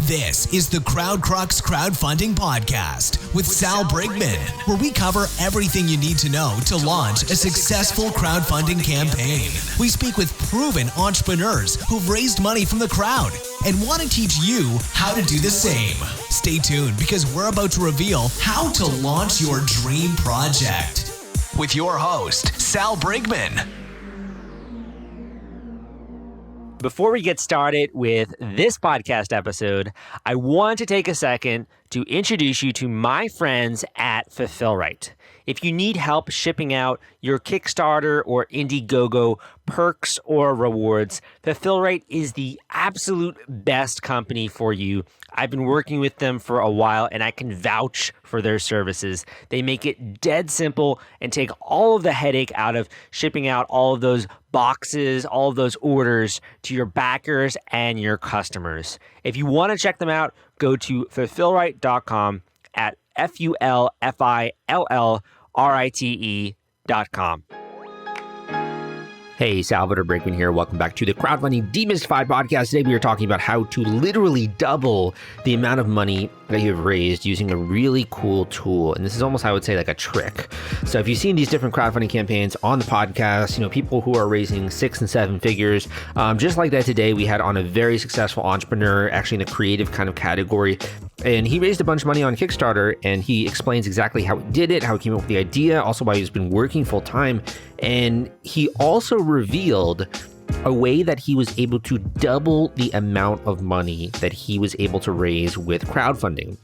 This is the Crowdcrux Crowdfunding Podcast with Sal Briggman, where we cover everything you need to know to launch a successful crowdfunding campaign. We speak with proven entrepreneurs who've raised money from the crowd and want to teach you how to do the same. Stay tuned because we're about to reveal how to launch your dream project. With your host, Sal Briggman. Before we get started with this podcast episode, I want to take a second to introduce you to my friends at Fulfillrite. If you need help shipping out your Kickstarter or Indiegogo perks or rewards, Fulfillrite is the absolute best company for you. I've been working with them for a while and I can vouch for their services. They make it dead simple and take all of the headache out of shipping out all of those boxes, all of those orders to your backers and your customers. If you want to check them out, go to fulfillrite.com at fulfillrite.com. Hey, Salvador Briggman here. Welcome back to the Crowdfunding Demystified podcast. Today we are talking about how to literally double the amount of money that you have raised using a really cool tool. And this is almost, I would say, like a trick. So if you've seen these different crowdfunding campaigns on the podcast, people who are raising 6 and 7 figures, just like that today, we had on a very successful entrepreneur, actually in the creative kind of category. And he raised a bunch of money on Kickstarter, and he explains exactly how he did it, how he came up with the idea, also why he's been working full time. And he also revealed a way that he was able to double the amount of money that he was able to raise with crowdfunding.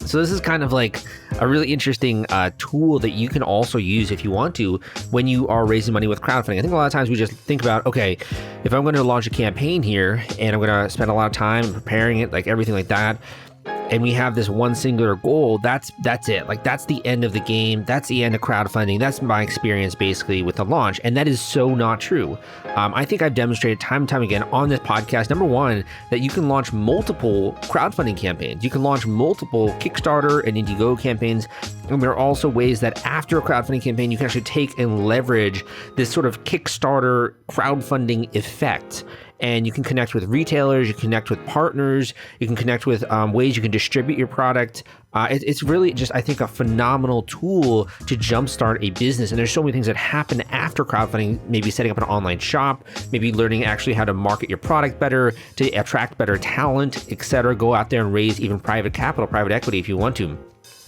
So this is kind of like a really interesting tool that you can also use if you want to when you are raising money with crowdfunding. I think a lot of times we just think about, okay, if I'm going to launch a campaign here and I'm going to spend a lot of time preparing it, like everything like that, and we have this one singular goal, that's it. Like that's the end of the game. That's the end of crowdfunding. That's my experience basically with the launch. And that is so not true. I think I've demonstrated time and time again on this podcast, number one, that you can launch multiple crowdfunding campaigns. You can launch multiple Kickstarter and Indiegogo campaigns. And there are also ways that after a crowdfunding campaign, you can actually take and leverage this sort of Kickstarter crowdfunding effect. And you can connect with retailers, you can connect with partners, you can connect with ways you can distribute your product. It's really just, I think, a phenomenal tool to jumpstart a business. And there's so many things that happen after crowdfunding, maybe setting up an online shop, maybe learning actually how to market your product better, to attract better talent, etc. Go out there and raise even private capital, private equity if you want to.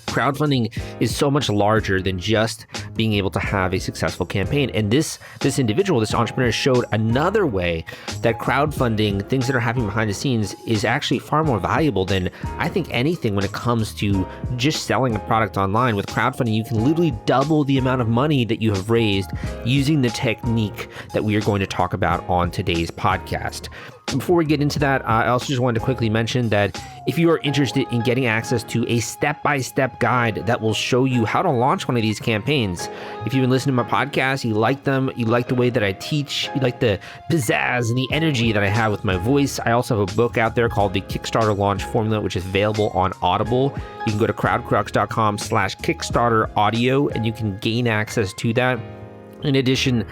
Crowdfunding is so much larger than just being able to have a successful campaign. And this individual, this entrepreneur, showed another way that crowdfunding, things that are happening behind the scenes, is actually far more valuable than I think anything when it comes to just selling a product online. With crowdfunding, you can literally double the amount of money that you have raised using the technique that we are going to talk about on today's podcast. Before we get into that, I also just wanted to quickly mention that if you are interested in getting access to a step-by-step guide that will show you how to launch one of these campaigns, if you've been listening to my podcast, you like them, you like the way that I teach, you like the pizzazz and the energy that I have with my voice, I also have a book out there called The Kickstarter Launch Formula, which is available on Audible. You can go to crowdcrux.com/Kickstarter audio and you can gain access to that. In addition,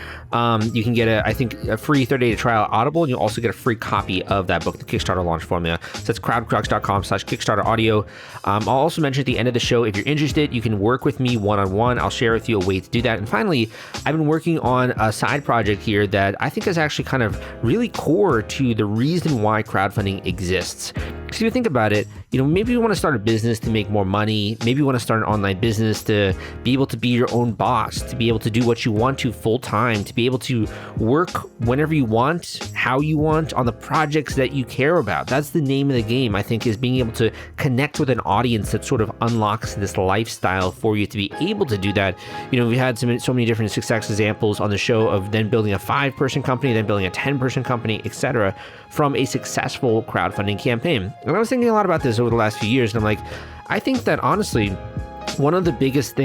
you can get a free 30-day trial at Audible, and you'll also get a free copy of that book, The Kickstarter Launch Formula. So that's crowdcrux.com/Kickstarter audio. I'll also mention at the end of the show, if you're interested, you can work with me one-on-one. I'll share with you a way to do that. And finally, I've been working on a side project here that I think is actually kind of really core to the reason why crowdfunding exists. Because if you think about it, maybe you want to start a business to make more money. Maybe you want to start an online business to be able to be your own boss, to be able to do what you want to full time, to be able to work whenever you want, how you want, on the projects that you care about. That's the name of the game, I think, is being able to connect with an audience that sort of unlocks this lifestyle for you to be able to do that. We had so many different success examples on the show of then building a 5-person company, then building a 10-person company, etc., from a successful crowdfunding campaign. And I was thinking a lot about this over the last few years, and I'm like, I think that honestly, one of the biggest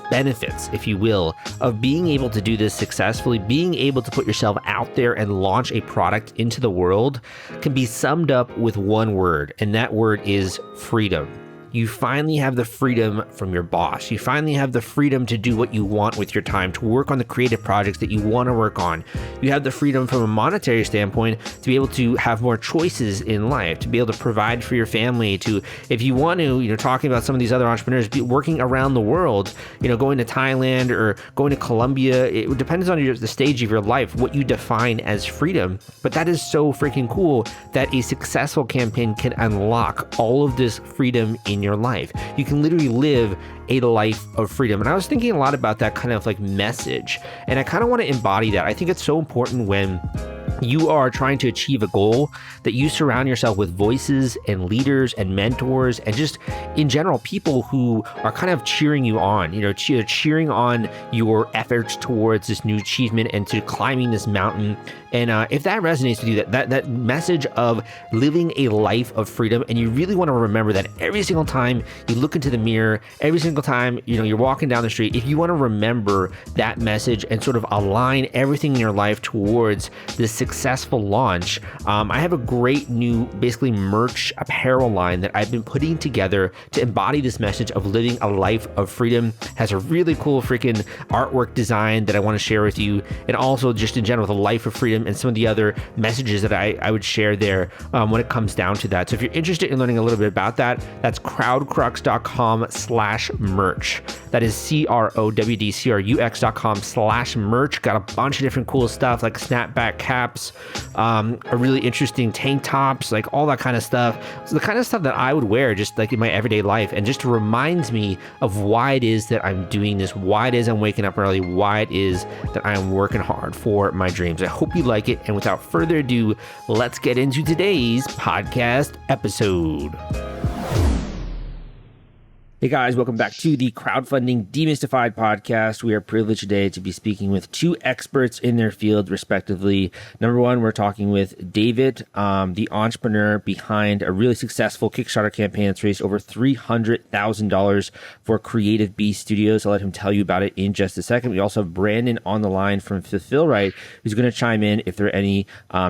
benefits, if you will, of being able to do this successfully, being able to put yourself out there and launch a product into the world, can be summed up with one word, and that word is freedom. you finally have the freedom from your boss. You finally have the freedom to do what you want with your time, to work on the creative projects that you want to work on. You have the freedom from a monetary standpoint to be able to have more choices in life, to be able to provide for your family, to, if you want to, talking about some of these other entrepreneurs, be working around the world, going to Thailand or going to Colombia. It depends on the stage of your life, what you define as freedom. But that is so freaking cool that a successful campaign can unlock all of this freedom in your life. You can literally live a life of freedom. And I was thinking a lot about that kind of like message. And I kind of want to embody that. I think it's so important when you are trying to achieve a goal that you surround yourself with voices and leaders and mentors and just in general people who are kind of cheering you on, cheering on your efforts towards this new achievement and to climbing this mountain. And if that resonates with you, that message of living a life of freedom, and you really want to remember that every single time you look into the mirror, every single time you're walking down the street, if you want to remember that message and sort of align everything in your life towards this successful launch, I have a great new basically merch apparel line that I've been putting together to embody this message of living a life of freedom. Has a really cool freaking artwork design that I want to share with you, and also just in general the life of freedom and some of the other messages that I would share there when it comes down to that. So if you're interested in learning a little bit about that, that's crowdcrux.com/merch. That is crowdcrux.com/merch. Got a bunch of different cool stuff like snapback caps, a really interesting tank tops, like all that kind of stuff. So the kind of stuff that I would wear just like in my everyday life, and just reminds me of why it is that I'm doing this, why it is I'm waking up early, why it is that I am working hard for my dreams. I hope you like it. And without further ado, let's get into today's podcast episode. Hey guys, welcome back to the Crowdfunding Demystified podcast. We are privileged today to be speaking with two experts in their field, respectively. Number one, we're talking with David, the entrepreneur behind a really successful Kickstarter campaign that's raised over $300,000 for Creative Beast Studios. I'll let him tell you about it in just a second. We also have Brandon on the line from Fulfillrite, who's going to chime in if there are any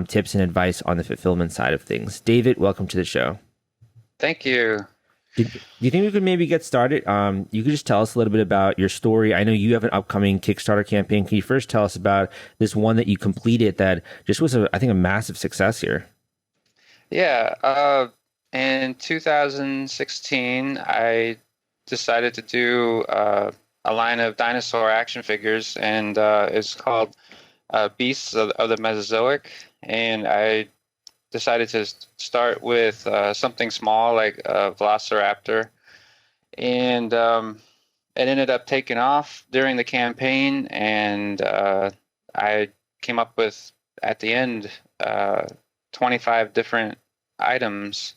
tips and advice on the fulfillment side of things. David, welcome to the show. Thank you. Do you think we could maybe get started? You could just tell us a little bit about your story. I know you have an upcoming Kickstarter campaign. Can you first tell us about this one that you completed that just was, I think, a massive success here? Yeah. In 2016, I decided to do a line of dinosaur action figures, and it's called Beasts of the Mesozoic. And I decided to start with something small like a velociraptor, and it ended up taking off during the campaign, and I came up with, at the end, 25 different items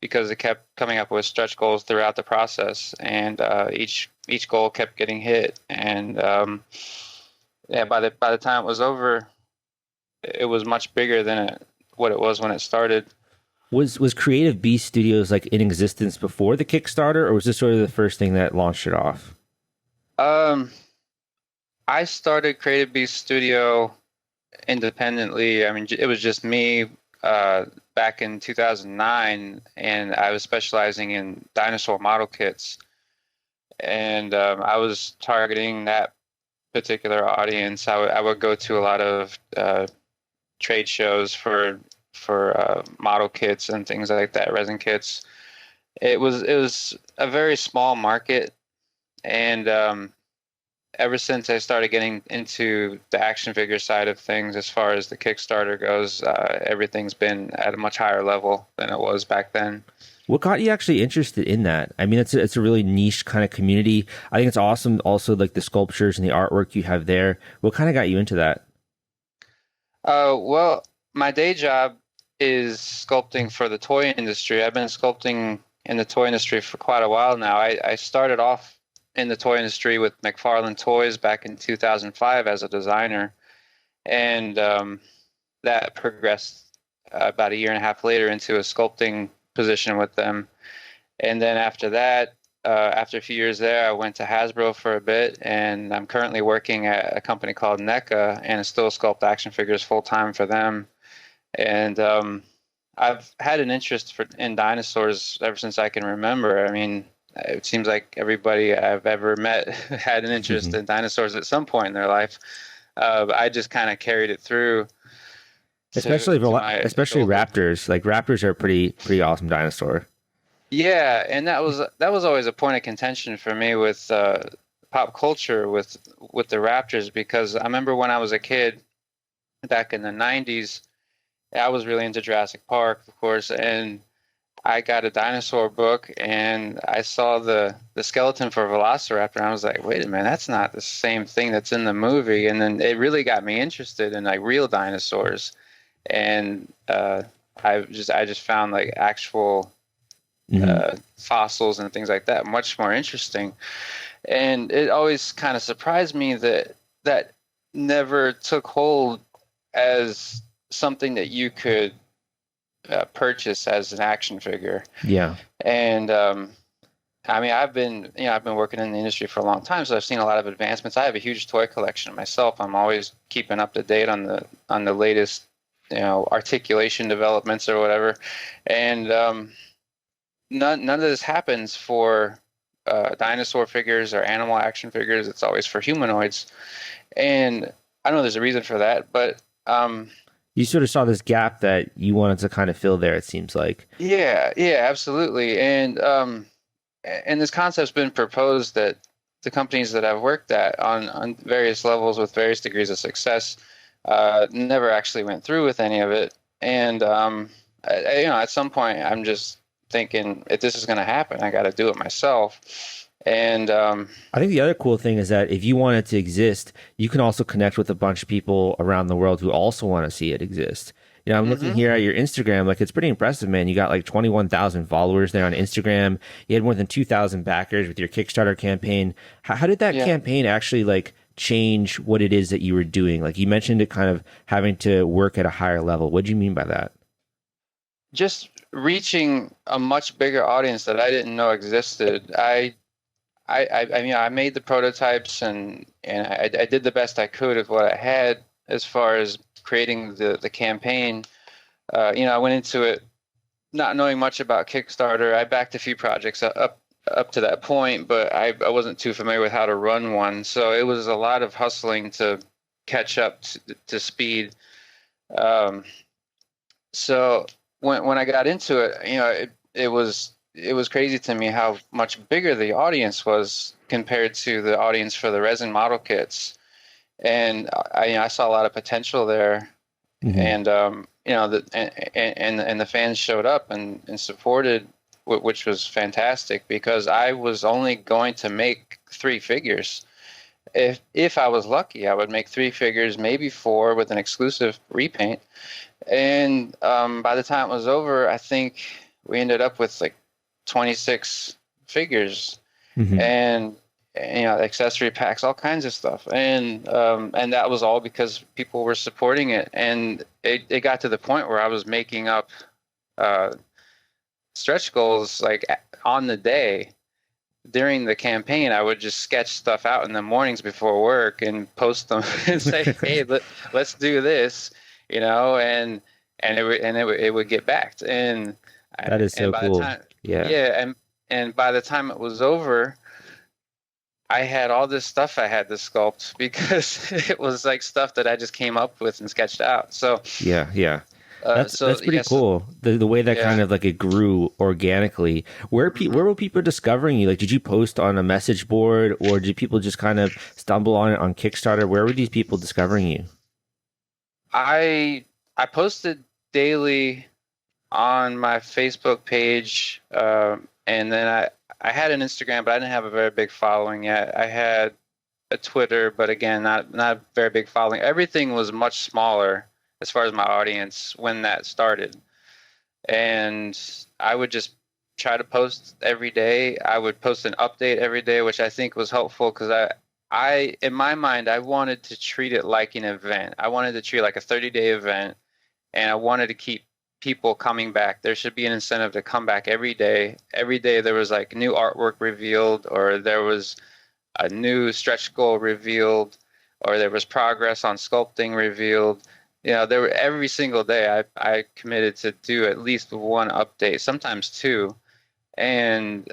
because it kept coming up with stretch goals throughout the process, and each goal kept getting hit, and by the time it was over, it was much bigger than what it was when it started. Was Creative Beast Studios like in existence before the Kickstarter, or was this sort of the first thing that launched it off? I started Creative Beast Studio independently. I mean, it was just me back in 2009, and I was specializing in dinosaur model kits, and I was targeting that particular audience. I would go to a lot of trade shows for model kits and things like that, resin kits. It was a very small market, and ever since I started getting into the action figure side of things, as far as the Kickstarter goes, everything's been at a much higher level than it was back then. What got you actually interested in that? I mean, it's a really niche kind of community. I think it's awesome. Also, like the sculptures and the artwork you have there. What kind of got you into that? Well, my day job is sculpting for the toy industry. I've been sculpting in the toy industry for quite a while now. I started off in the toy industry with McFarlane Toys back in 2005 as a designer, and that progressed about a year and a half later into a sculpting position with them. And then after that, after a few years there, I went to Hasbro for a bit, and I'm currently working at a company called NECA, and I still sculpt action figures full time for them. And I've had an interest in dinosaurs ever since I can remember. I mean, it seems like everybody I've ever met had an interest in dinosaurs at some point in their life. I just kind of carried it through Especially to my especially adulthood. raptors. Like raptors are a pretty awesome dinosaur. Yeah, and that was always a point of contention for me with pop culture with the Raptors, because I remember when I was a kid back in the 90s, I was really into Jurassic Park, of course, and I got a dinosaur book and I saw the skeleton for Velociraptor, and I was like, wait a minute, that's not the same thing that's in the movie. And then it really got me interested in like real dinosaurs, and I just found like actual fossils and things like that much more interesting. And it always kind of surprised me that that never took hold as something that you could purchase as an action figure. Yeah. And I mean, I've been working in the industry for a long time, so I've seen a lot of advancements. I have a huge toy collection myself. I'm always keeping up to date on the latest, articulation developments or whatever. And none of this happens for dinosaur figures or animal action figures. It's always for humanoids. And I know there's a reason for that, but You sort of saw this gap that you wanted to kind of fill there, it seems like. yeah, absolutely. And this concept's been proposed that the companies that I've worked at on various levels with various degrees of success never actually went through with any of it. And at some point, I'm just thinking, if this is going to happen, I got to do it myself. And I think the other cool thing is that if you want it to exist, you can also connect with a bunch of people around the world who also want to see it exist. I'm looking here at your Instagram, like it's pretty impressive, man. You got like 21,000 followers there on Instagram. You had more than 2,000 backers with your Kickstarter campaign. How did that campaign actually like change what it is that you were doing? Like you mentioned it kind of having to work at a higher level. What do you mean by that? just reaching a much bigger audience that I didn't know existed. I made the prototypes and I did the best I could with what I had as far as creating the campaign. I went into it not knowing much about Kickstarter. I backed a few projects up to that point, but I wasn't too familiar with how to run one. So it was a lot of hustling to catch up to speed. So when I got into it, it was crazy to me how much bigger the audience was compared to the audience for the resin model kits. And I saw a lot of potential there. Mm-hmm. And the fans showed up and supported, which was fantastic, because I was only going to make 3 figures. If I was lucky, I would make 3 figures, maybe 4 with an exclusive repaint. And by the time it was over, I think we ended up with like 26 figures. Mm-hmm. and accessory packs, all kinds of stuff, and that was all because people were supporting it. And it got to the point where I was making up stretch goals like on the day. During the campaign, I would just sketch stuff out in the mornings before work and post them and say, "Hey, let's do this," and it would get backed. And that is so cool. And by the time it was over, I had all this stuff I had to sculpt because it was like stuff that I just came up with and sketched out. So yeah. That's pretty cool. The way that kind of like it grew organically. Where were people discovering you? Like, did you post on a message board, or did people just kind of stumble on it on Kickstarter? Where were these people discovering you? I posted daily on my Facebook page, and then I had an Instagram, but I didn't have a very big following yet. I had a Twitter, but again, not a very big following. Everything was much smaller as far as my audience when that started. And I would just try to post every day. I would post an update every day, which I think was helpful because I in my mind, I wanted to treat it like an event. I wanted to treat it like a 30-day event, and I wanted to keep people coming back. There should be an incentive to come back every day. Every day there was like new artwork revealed, or there was a new stretch goal revealed, or there was progress on sculpting revealed. there were every single day I committed to do at least one update, sometimes two, and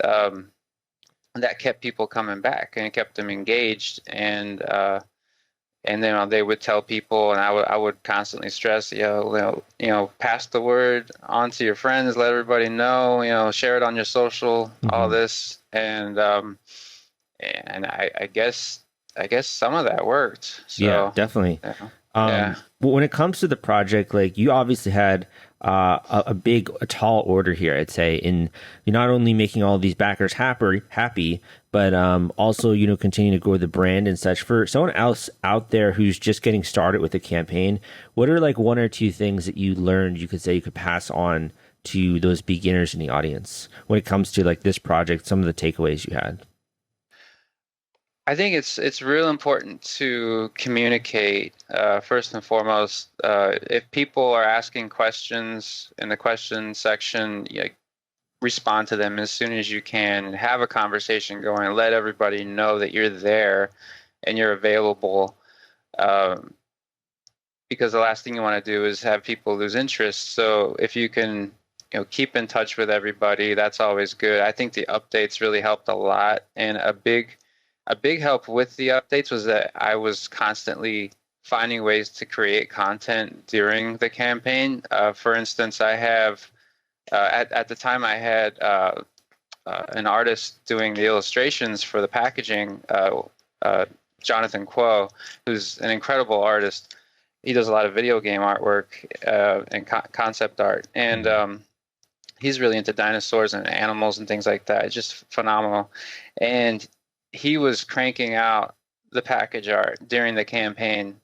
that kept people coming back and it kept them engaged. And then they would tell people, and I would constantly stress, pass the word on to your friends, let everybody know, share it on your social, all this, and I guess some of that worked. So, yeah, definitely. Yeah. When it comes to the project, like you obviously had a tall order here, I'd say, in you're not only making all these backers happy, but also continuing to grow the brand and such. For someone else out there who's just getting started with the campaign, what are like one or two things that you learned you could say you could pass on to those beginners in the audience when it comes to like this project? Some of the takeaways you had. I think it's real important to communicate first and foremost. If people are asking questions in the question section, respond to them as soon as you can and have a conversation going. Let everybody know that you're there and you're available, because the last thing you want to do is have people lose interest. So if you can keep in touch with everybody, that's always good. I think the updates really helped a lot, and a big help with the updates was that I was constantly finding ways to create content during the campaign. For instance, I have at the time I had an artist doing the illustrations for the packaging, Jonathan Quo, who's an incredible artist. He does a lot of video game artwork and concept art, and he's really into dinosaurs and animals and things like that. It's just phenomenal. And he was cranking out the package art during the campaign,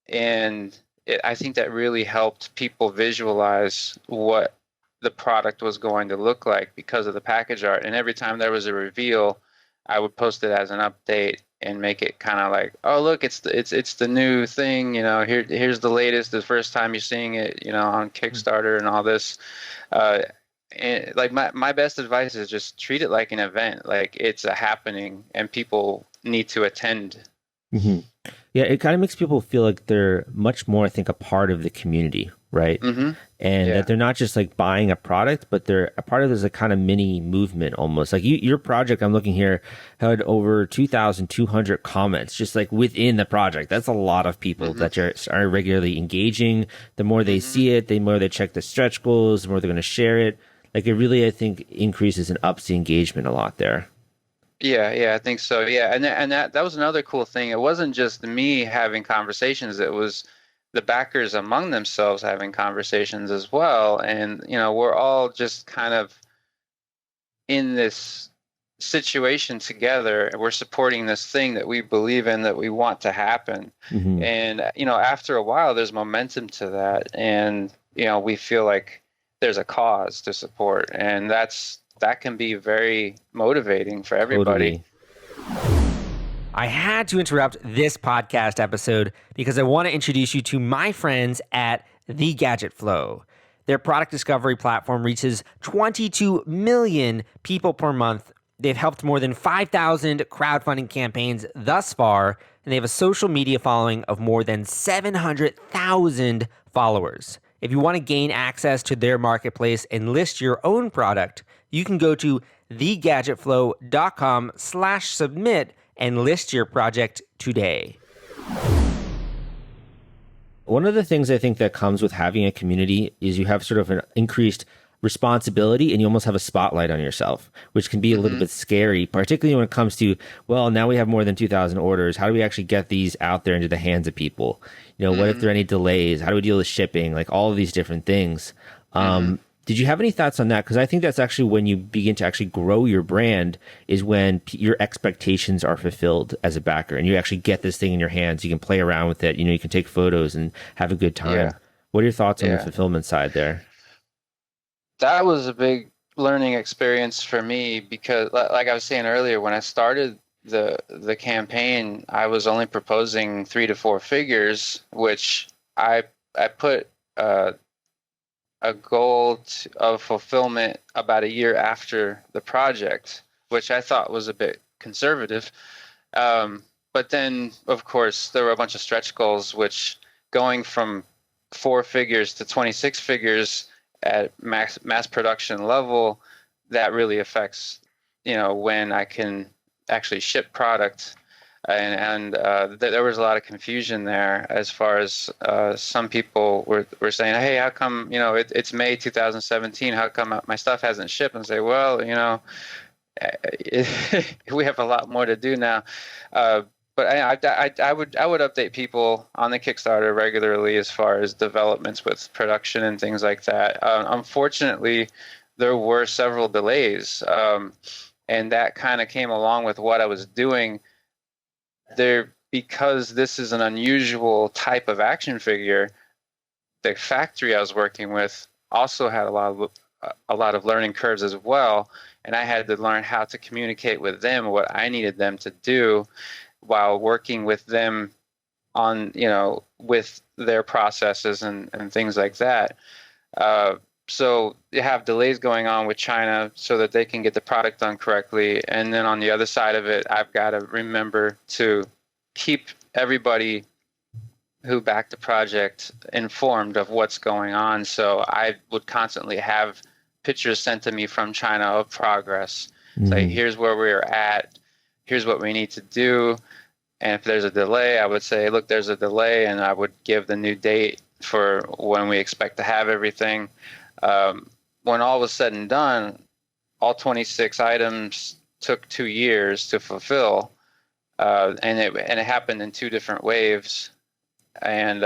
and I think that really helped people visualize what the product was going to look like because of the package art. And every time there was a reveal, I would post it as an update and make it kind of like, oh look, it's the new thing, here's the latest, the first time you're seeing it, on Kickstarter and all this. And like my best advice is just treat it like an event, like it's a happening and people need to attend. Mm-hmm. Yeah, it kind of makes people feel like they're much more, I think, a part of the community, right? Mm-hmm. And that they're not just like buying a product, but they're a part of this like kind of mini movement almost. Like your project, I'm looking here, had over 2,200 comments just like within the project. That's a lot of people that are regularly engaging. The more they see it, the more they check the stretch goals, the more they're going to share it. Like it really, I think, increases and ups the engagement a lot there. Yeah, I think so. Yeah, and that was another cool thing. It wasn't just me having conversations. It was the backers among themselves having conversations as well. And we're all just kind of in this situation together. We're supporting this thing that we believe in, that we want to happen. And after a while, there's momentum to that, and we feel like there's a cause to support, and that can be very motivating for everybody. Totally. I had to interrupt this podcast episode because I want to introduce you to my friends at The Gadget Flow. Their product discovery platform reaches 22 million people per month. They've helped more than 5,000 crowdfunding campaigns thus far, and they have a social media following of more than 700,000 followers. If you want to gain access to their marketplace and list your own product, you can go to thegadgetflow.com/submit and list your project today. One of the things I think that comes with having a community is you have sort of an increased responsibility and you almost have a spotlight on yourself, which can be a little bit scary, particularly when it comes to, well, now we have more than 2,000 orders. How do we actually get these out there into the hands of people? What if there are any delays? How do we deal with shipping? Like all of these different things. Did you have any thoughts on that? Because I think that's actually when you begin to actually grow your brand is when your expectations are fulfilled as a backer and you actually get this thing in your hands. You can play around with it. You can take photos and have a good time. Yeah. What are your thoughts on the fulfillment side there? That was a big learning experience for me because, like I was saying earlier, when I started the campaign, I was only proposing 3 to 4 figures, which I put a goal of fulfillment about a year after the project, which I thought was a bit conservative. But then, of course, there were a bunch of stretch goals, which going from 4 figures to 26 figures at mass production level, that really affects, when I can actually ship product. And there was a lot of confusion there as far as some people were saying, hey, how come, it's May 2017, how come my stuff hasn't shipped? And say, well, we have a lot more to do now. But I would update people on the Kickstarter regularly as far as developments with production and things like that. Unfortunately, there were several delays, and that kind of came along with what I was doing there. Because this is an unusual type of action figure, the factory I was working with also had a lot of learning curves as well, and I had to learn how to communicate with them what I needed them to do while working with them on, with their processes and things like that. So you have delays going on with China so that they can get the product done correctly. And then on the other side of it, I've got to remember to keep everybody who backed the project informed of what's going on. So I would constantly have pictures sent to me from China of progress. Like, here's where we're at. Here's what we need to do. And if there's a delay, I would say, look, there's a delay, and I would give the new date for when we expect to have everything. When all was said and done, all 26 items took 2 years to fulfill, and it happened in 2 different waves. And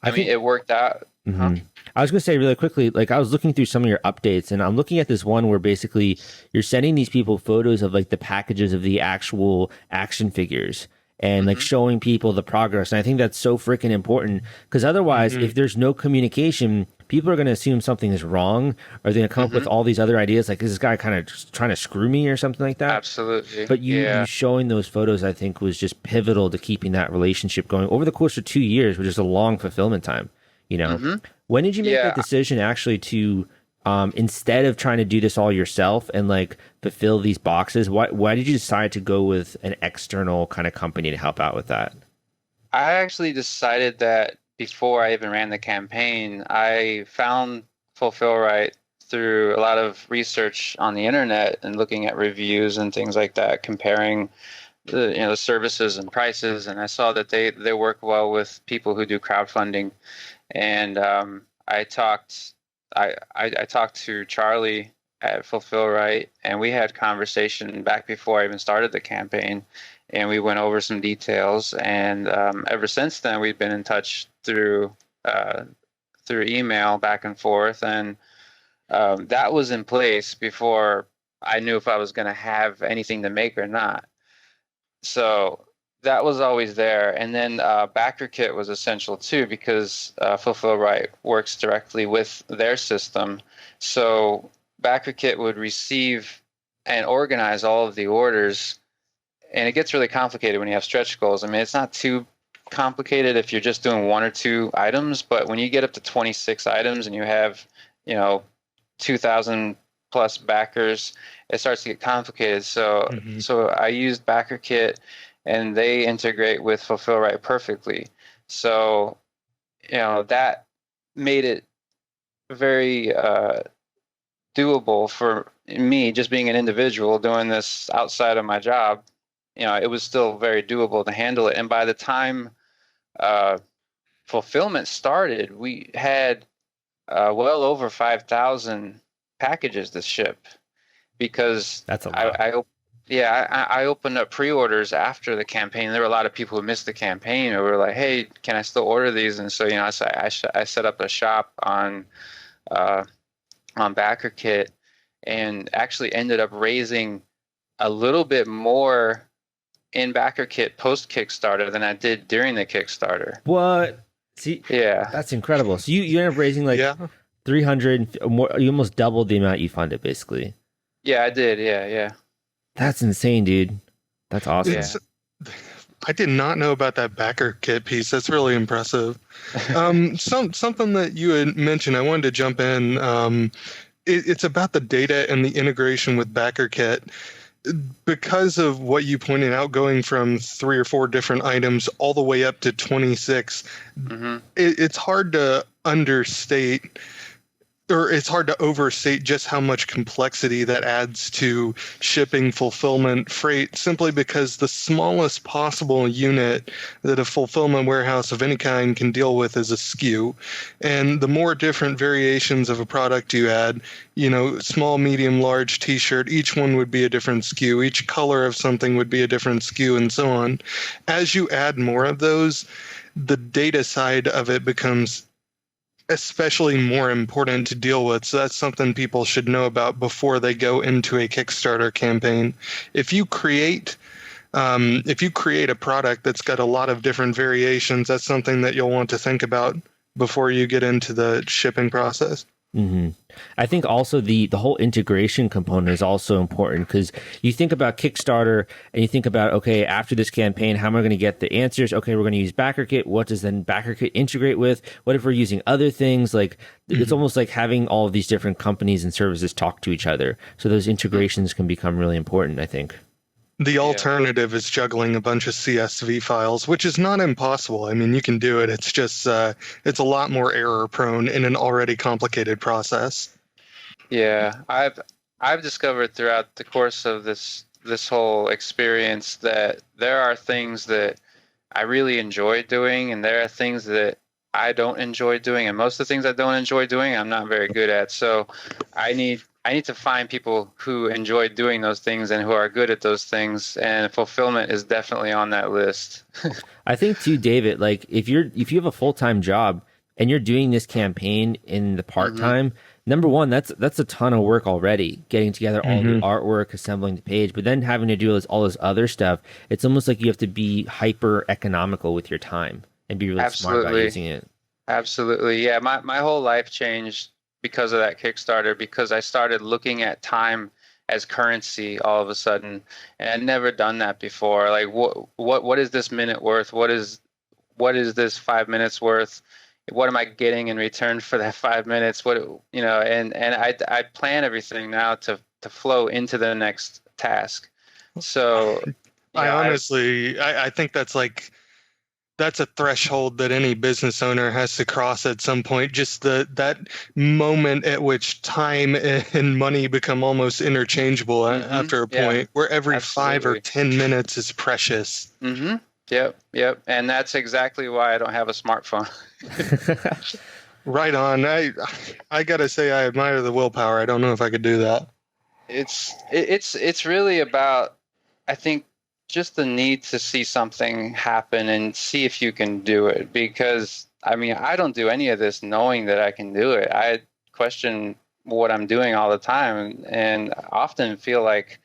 it worked out. I was going to say really quickly, like, I was looking through some of your updates, and I'm looking at this one where basically you're sending these people photos of like the packages of the actual action figures and like showing people the progress. And I think that's so freaking important, because otherwise, if there's no communication, people are going to assume something is wrong, or they're going to come up with all these other ideas, like, is this guy kind of just trying to screw me or something like that? Absolutely. But you showing those photos, I think, was just pivotal to keeping that relationship going over the course of 2 years, which is a long fulfillment time. When did you make that decision actually to, instead of trying to do this all yourself and like fulfill these boxes, why did you decide to go with an external kind of company to help out with that? I actually decided that before I even ran the campaign. I found Fulfillrite through a lot of research on the internet and looking at reviews and things like that, comparing the services and prices, and I saw that they work well with people who do crowdfunding. And I talked to Charlie at Fulfillrite, and we had conversation back before I even started the campaign, and we went over some details. And ever since then, we've been in touch through email back and forth, and that was in place before I knew if I was going to have anything to make or not. So that was always there. And then BackerKit was essential too, because Fulfillrite works directly with their system. So BackerKit would receive and organize all of the orders. And it gets really complicated when you have stretch goals. I mean, it's not too complicated if you're just doing 1 or 2 items, but when you get up to 26 items and you have, 2,000 plus backers, it starts to get complicated. So I used BackerKit, and they integrate with Fulfillrite perfectly. So, that made it very doable for me, just being an individual doing this outside of my job. It was still very doable to handle it. And by the time fulfillment started, we had well over 5,000 packages to ship, because that's a lot. I opened up pre-orders after the campaign. There were a lot of people who missed the campaign who were like, hey, can I still order these? And so, I set up a shop on BackerKit, and actually ended up raising a little bit more in BackerKit post Kickstarter than I did during the Kickstarter. What? See, that's incredible. So you ended up raising like 300 more. You almost doubled the amount you funded, basically. Yeah, I did. Yeah. That's insane, dude. That's awesome. I did not know about that BackerKit piece. That's really impressive. Something that you had mentioned, I wanted to jump in. It's about the data and the integration with BackerKit. because of what you pointed out, going from 3 or 4 different items all the way up to 26, it's hard to understate, or it's hard to overstate just how much complexity that adds to shipping, fulfillment, freight, simply because the smallest possible unit that a fulfillment warehouse of any kind can deal with is a SKU. And the more different variations of a product you add, small, medium, large t-shirt, each one would be a different SKU. Each color of something would be a different SKU, and so on. As you add more of those, the data side of it becomes especially more important to deal with. So that's something people should know about before they go into a Kickstarter campaign. If you create a product that's got a lot of different variations, that's something that you'll want to think about before you get into the shipping process. Mm-hmm. I think also the whole integration component is also important, because you think about Kickstarter and you think about, okay, after this campaign, how am I going to get the answers? Okay, we're going to use BackerKit. What does then BackerKit integrate with? What if we're using other things? Like, it's almost like having all of these different companies and services talk to each other. So those integrations can become really important, I think. The alternative is juggling a bunch of CSV files, which is not impossible. I mean, you can do it. It's just it's a lot more error prone in an already complicated process. Yeah, I've discovered throughout the course of this whole experience that there are things that I really enjoy doing, and there are things that I don't enjoy doing, and most of the things I don't enjoy doing, I'm not very good at. So I need to find people who enjoy doing those things and who are good at those things, and fulfillment is definitely on that list. I think too, David, like if you have a full-time job and you're doing this campaign in the part-time, number one, that's a ton of work already, getting together all the artwork, assembling the page, but then having to do all this other stuff. It's almost like you have to be hyper economical with your time and be really smart about using it. Absolutely. Yeah, my whole life changed because of that Kickstarter, because I started looking at time as currency all of a sudden, and I'd never done that before. Like, what is this minute worth? What is this 5 minutes worth? What am I getting in return for that 5 minutes? And I plan everything now to flow into the next task. So I think that's a threshold that any business owner has to cross at some point. Just that moment at which time and money become almost interchangeable after a point, where every 5 or 10 minutes is precious. Mm-hmm. Yep. And that's exactly why I don't have a smartphone. Right on. I gotta say, I admire the willpower. I don't know if I could do that. It's really about, I think, just the need to see something happen and see if you can do it. Because I mean, I don't do any of this knowing that I can do it. I question what I'm doing all the time, and often feel like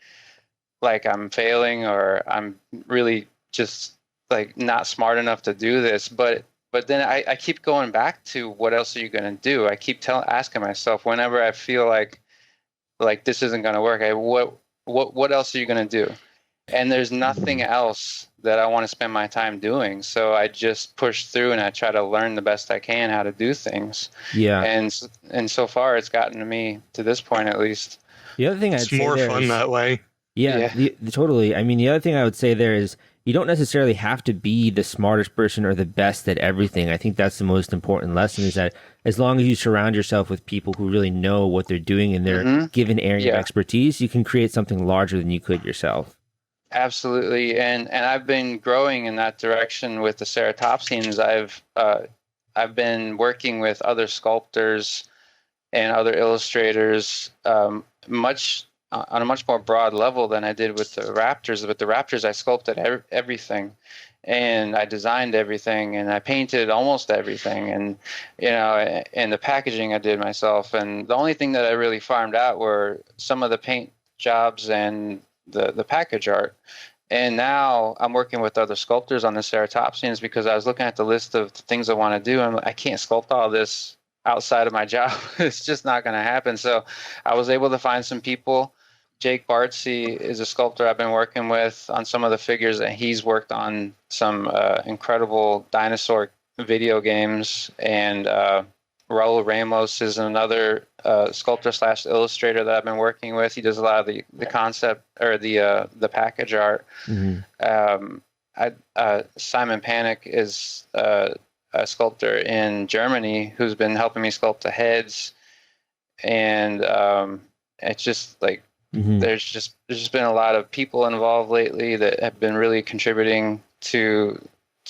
I'm failing, or I'm really just like not smart enough to do this. But then I keep going back to, what else are you going to do? I keep asking myself whenever I feel like this isn't going to work, what else are you going to do? And there's nothing else that I want to spend my time doing. So I just push through and I try to learn the best I can how to do things. Yeah. And so far it's gotten to me to this point, at least. The other thing it's more fun that way. Yeah. Totally. I mean, the other thing I would say there is, you don't necessarily have to be the smartest person or the best at everything. I think that's the most important lesson, is that as long as you surround yourself with people who really know what they're doing in their given area of expertise, you can create something larger than you could yourself. Absolutely. And I've been growing in that direction with the ceratopsians. I've been working with other sculptors and other illustrators on a much more broad level than I did with the raptors. With the raptors, I sculpted everything, and I designed everything, and I painted almost everything, and and the packaging I did myself. And the only thing that I really farmed out were some of the paint jobs and the package art. And now I'm working with other sculptors on the ceratopsians, because I was looking at the list of the things I want to do, and I can't sculpt all this outside of my job. It's just not going to happen. So I was able to find some people. Jake Bartsey is a sculptor I've been working with on some of the figures, and he's worked on some incredible dinosaur video games. And Raul Ramos is another sculptor / illustrator that I've been working with. He does a lot of the concept or the package art. Simon Panic is a sculptor in Germany who's been helping me sculpt the heads, and it's just like there's just been a lot of people involved lately that have been really contributing to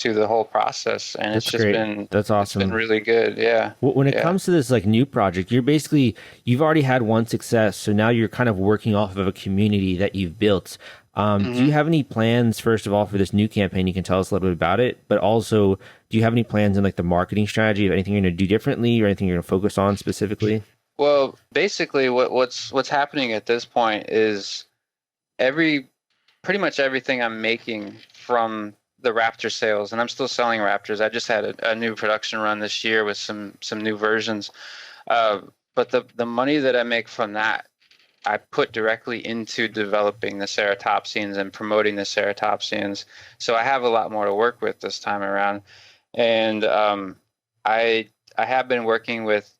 the whole process, and That's it's just great. been That's awesome. It's been really good. Yeah. When it comes to this like new project, you've already had one success, so now you're kind of working off of a community that you've built. Do you have any plans, first of all, for this new campaign? You can tell us a little bit about it, but also, do you have any plans in like the marketing strategy of anything you're going to do differently or anything you're going to focus on specifically? Well, basically, what's happening at this point is pretty much everything I'm making from the Raptor sales, and I'm still selling Raptors. I just had a new production run this year with some new versions, but the money that I make from that, I put directly into developing the ceratopsians and promoting the ceratopsians. So I have a lot more to work with this time around, and I have been working with.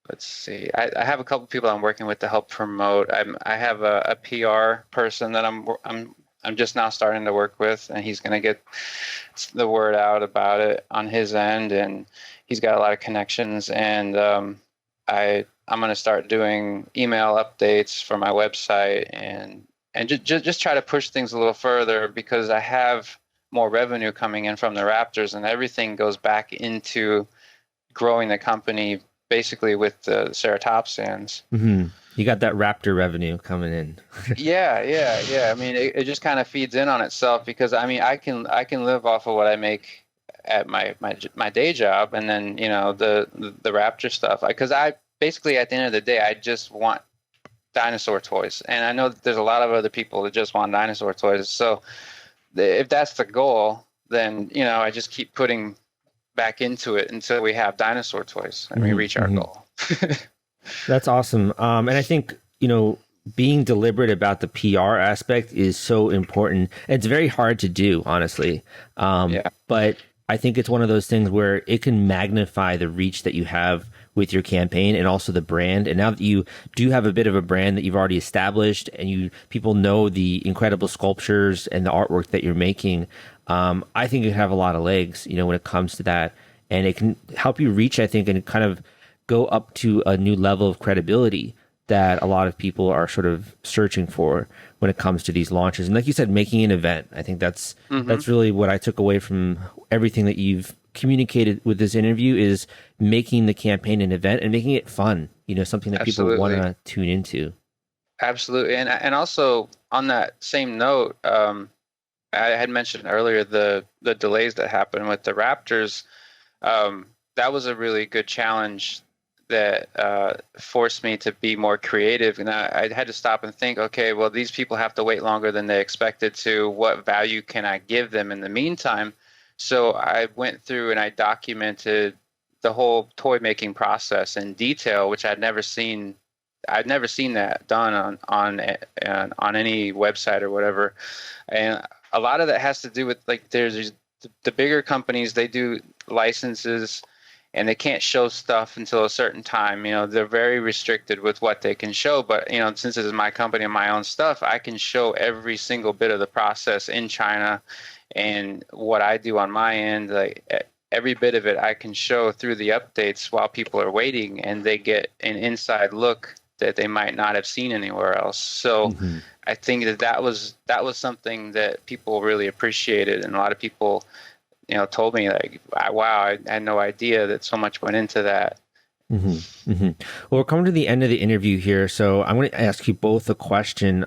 Let's see. I have a couple people I'm working with to help promote. I have a PR person that I'm just now starting to work with, and he's going to get the word out about it on his end, and he's got a lot of connections. And I'm going to start doing email updates for my website and just try to push things a little further, because I have more revenue coming in from the Raptors, and everything goes back into growing the company basically with the ceratopsians. You got that Raptor revenue coming in. Yeah. I mean, it just kind of feeds in on itself, because I mean, I can live off of what I make at my day job, and then the Raptor stuff, because I basically, at the end of the day, I just want dinosaur toys, and I know that there's a lot of other people that just want dinosaur toys. So if that's the goal, then I just keep putting back into it until we have dinosaur toys and we reach our goal. That's awesome. And I think, being deliberate about the PR aspect is so important. It's very hard to do, honestly. But I think it's one of those things where it can magnify the reach that you have with your campaign and also the brand. And now that you do have a bit of a brand that you've already established, and people know the incredible sculptures and the artwork that you're making, I think it have a lot of legs, when it comes to that. And it can help you reach, I think, and kind of go up to a new level of credibility that a lot of people are sort of searching for when it comes to these launches. And like you said, making an event, I think that's really what I took away from everything that you've communicated with this interview, is making the campaign an event and making it fun, something that people want to tune into. Absolutely. And also on that same note, I had mentioned earlier the delays that happened with the Raptors. That was a really good challenge that forced me to be more creative. And I had to stop and think, okay, well, these people have to wait longer than they expected to. What value can I give them in the meantime? So I went through and I documented the whole toy making process in detail, which I'd never seen. I'd never seen that done on any website or whatever. And a lot of that has to do with, like, there's the bigger companies, they do licenses and they can't show stuff until a certain time. They're very restricted with what they can show. But, since it is my company and my own stuff, I can show every single bit of the process in China, and what I do on my end, like every bit of it I can show through the updates while people are waiting, and they get an inside look that they might not have seen anywhere else. So I think that was something that people really appreciated, and a lot of people told me, like, wow, I had no idea that so much went into that. Well, we're coming to the end of the interview here, so I'm going to ask you both a question.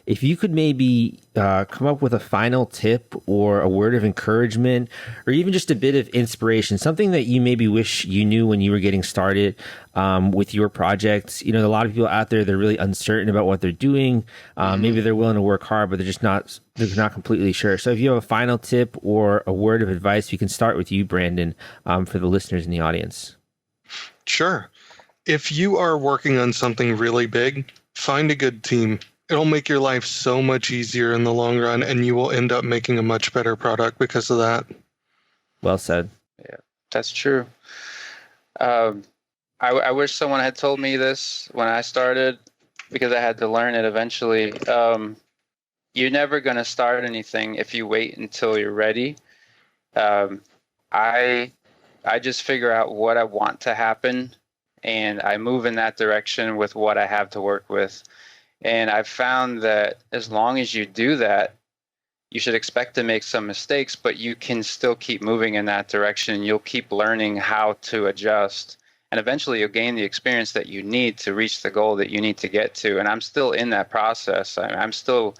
If you could maybe come up with a final tip or a word of encouragement, or even just a bit of inspiration, something that you maybe wish you knew when you were getting started with your projects. A lot of people out there, they're really uncertain about what they're doing. Maybe they're willing to work hard, but they're not completely sure. So if you have a final tip or a word of advice, we can start with you, Brandon, for the listeners in the audience. Sure. If you are working on something really big, find a good team. It'll make your life so much easier in the long run, and you will end up making a much better product because of that. Well said. Yeah, that's true. I wish someone had told me this when I started, because I had to learn it eventually. You're never going to start anything if you wait until you're ready. I just figure out what I want to happen, and I move in that direction with what I have to work with. And I've found that as long as you do that, you should expect to make some mistakes, but you can still keep moving in that direction. You'll keep learning how to adjust, and eventually you'll gain the experience that you need to reach the goal that you need to get to. And I'm still in that process. I'm still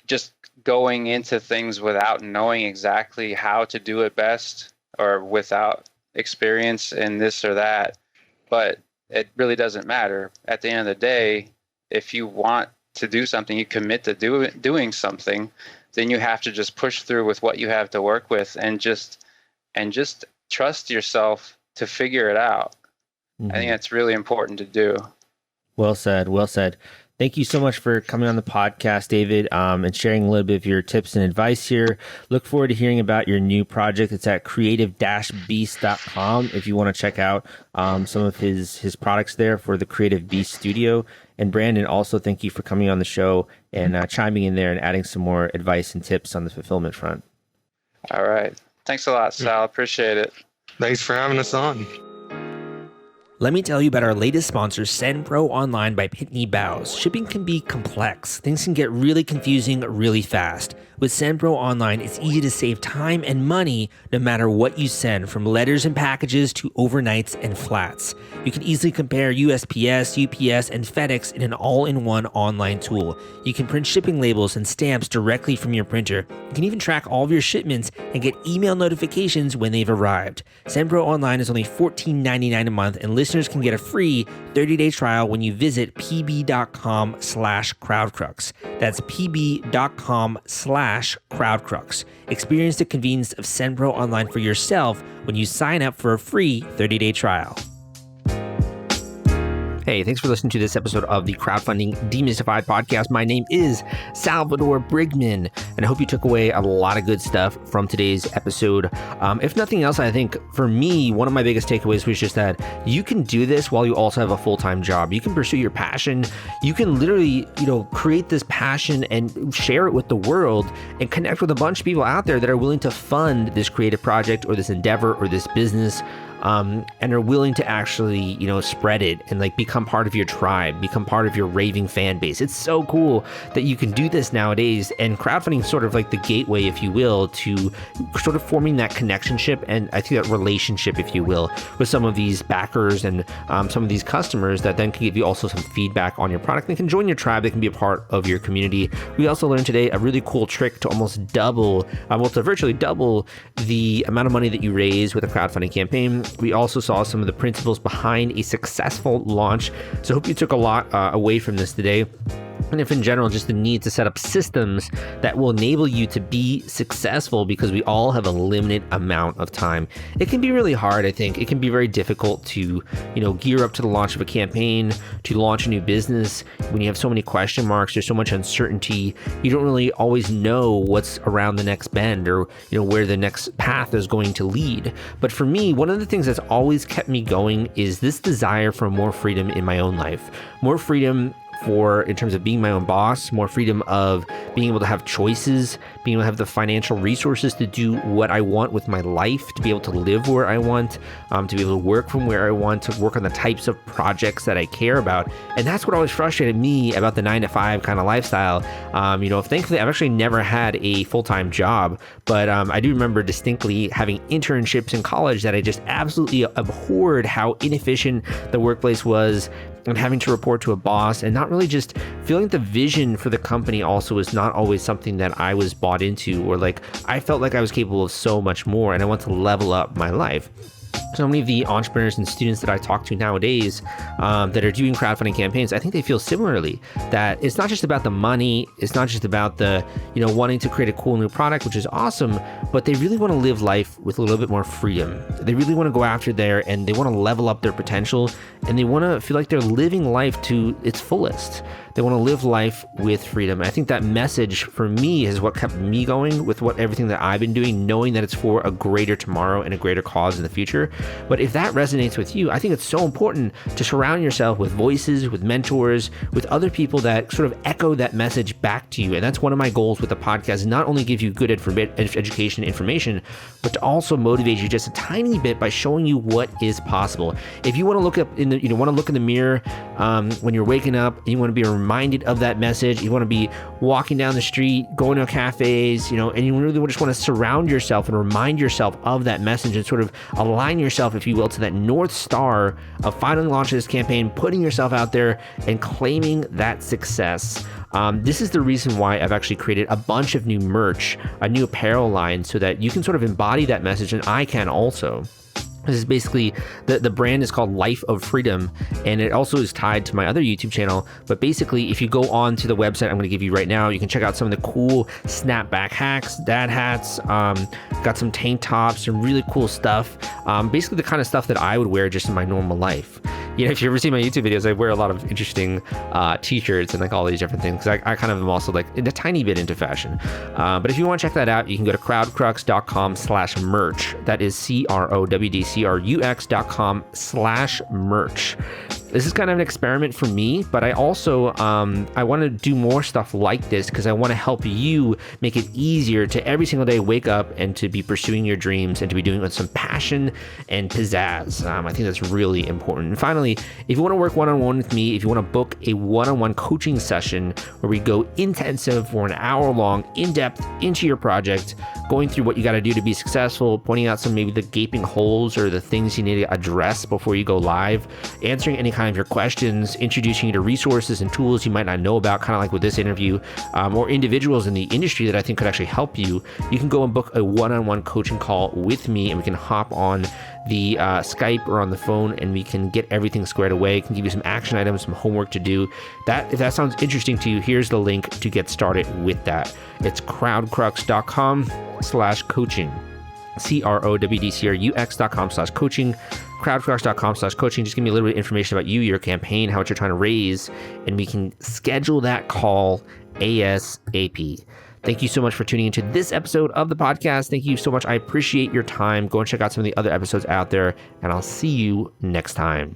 just going into things without knowing exactly how to do it best, or without experience in this or that. But it really doesn't matter. At the end of the day, if you want to do something, you commit to doing something, then you have to just push through with what you have to work with, and just trust yourself to figure it out. I think that's really important to do. Well said. Well said. Thank you so much for coming on the podcast, David, and sharing a little bit of your tips and advice here. Look forward to hearing about your new project. It's at creative-beast.com if you want to check out some of his products there for the Creative Beast Studio. And Brandon, also thank you for coming on the show and chiming in there and adding some more advice and tips on the fulfillment front. All right. Thanks a lot, Sal. Appreciate it. Thanks for having us on. Let me tell you about our latest sponsor, SendPro Online by Pitney Bowes. Shipping can be complex. Things can get really confusing really fast. With SendPro Online, it's easy to save time and money no matter what you send, from letters and packages to overnights and flats. You can easily compare USPS, UPS, and FedEx in an all-in-one online tool. You can print shipping labels and stamps directly from your printer. You can even track all of your shipments and get email notifications when they've arrived. SendPro Online is only $14.99 a month, and listeners can get a free 30-day trial when you visit pb.com/crowdcrux. That's pb.com/crowdcrux. Experience the convenience of SendPro Online for yourself when you sign up for a free 30-day trial. Hey, thanks for listening to this episode of the Crowdfunding Demystified podcast. My name is Salvador Briggman, and I hope you took away a lot of good stuff from today's episode. If nothing else, I think for me, one of my biggest takeaways was just that you can do this while you also have a full-time job. You can pursue your passion. You can literally, create this passion and share it with the world and connect with a bunch of people out there that are willing to fund this creative project or this endeavor or this business. And are willing to actually, spread it and become part of your tribe, become part of your raving fan base. It's so cool that you can do this nowadays, and crowdfunding is sort of like the gateway, if you will, to sort of forming that connectionship and I think that relationship, if you will, with some of these backers and some of these customers that then can give you also some feedback on your product. They can join your tribe. They can be a part of your community. We also learned today a really cool trick to almost double, to virtually double the amount of money that you raise with a crowdfunding campaign. We also saw some of the principles behind a successful launch. So I hope you took a lot away from this today. And if in general, just the need to set up systems that will enable you to be successful, because we all have a limited amount of time. It can be really hard, I think. It can be very difficult to, gear up to the launch of a campaign, to launch a new business. When you have so many question marks, there's so much uncertainty. You don't really always know what's around the next bend or, where the next path is going to lead. But for me, one of the things that's always kept me going is this desire for more freedom in my own life. More freedom in terms of being my own boss, more freedom of being able to have choices, being able to have the financial resources to do what I want with my life, to be able to live where I want, to be able to work from where I want, to work on the types of projects that I care about. And that's what always frustrated me about the 9-to-5 kind of lifestyle. Thankfully, I've actually never had a full-time job, but I do remember distinctly having internships in college that I just absolutely abhorred how inefficient the workplace was, and having to report to a boss, and not really just feeling the vision for the company also is not always something that I was bought into, or I felt like I was capable of so much more and I want to level up my life. So many of the entrepreneurs and students that I talk to nowadays that are doing crowdfunding campaigns, I think they feel similarly, that it's not just about the money, it's not just about the, wanting to create a cool new product, which is awesome, but they really want to live life with a little bit more freedom. They really want to go after there, and they want to level up their potential, and they want to feel like they're living life to its fullest. They want to live life with freedom. And I think that message for me is what kept me going with everything that I've been doing, knowing that it's for a greater tomorrow and a greater cause in the future. But if that resonates with you, I think it's so important to surround yourself with voices, with mentors, with other people that sort of echo that message back to you. And that's one of my goals with the podcast, not only give you good education information, but to also motivate you just a tiny bit by showing you what is possible. If you want to look up in the, want to look in the mirror when you're waking up, you want to be reminded of that message. You want to be walking down the street, going to cafes, and you really just want to surround yourself and remind yourself of that message and sort of align yourself, if you will, to that North Star of finally launching this campaign, putting yourself out there and claiming that success. This is the reason why I've actually created a bunch of new merch, a new apparel line, so that you can sort of embody that message, and I can also. This is basically, the brand is called Life of Freedom, and it also is tied to my other YouTube channel. But basically, if you go on to the website I'm going to give you right now, you can check out some of the cool snapback hacks, dad hats, got some tank tops, some really cool stuff. Basically the kind of stuff that I would wear just in my normal life. If you ever see my YouTube videos, I wear a lot of interesting t-shirts and like all these different things. I kind of am also like a tiny bit into fashion. But if you want to check that out, you can go to crowdcrux.com/merch. That is crowdcrux.com/merch. This is kind of an experiment for me, but I also, I want to do more stuff like this because I want to help you make it easier to every single day wake up and to be pursuing your dreams and to be doing it with some passion and pizzazz. I think that's really important. And finally, if you want to work one-on-one with me, if you want to book a one-on-one coaching session where we go intensive for an hour long, in-depth into your project, going through what you got to do to be successful, pointing out some maybe the gaping holes or the things you need to address before you go live, answering any kind of your questions, introducing you to resources and tools you might not know about, kind of like with this interview, or individuals in the industry that I think could actually help you, you can go and book a one-on-one coaching call with me, and we can hop on the Skype or on the phone, and we can get everything squared away. I can give you some action items, some homework to do. If that sounds interesting to you, here's the link to get started with that. It's crowdcrux.com/coaching. crowdcrux.com/coaching. crowdcrux.com/coaching. Just give me a little bit of information about you, your campaign, how much you're trying to raise, and we can schedule that call ASAP. Thank you so much for tuning into this episode of the podcast. Thank you so much. I appreciate your time. Go and check out some of the other episodes out there, and I'll see you next time.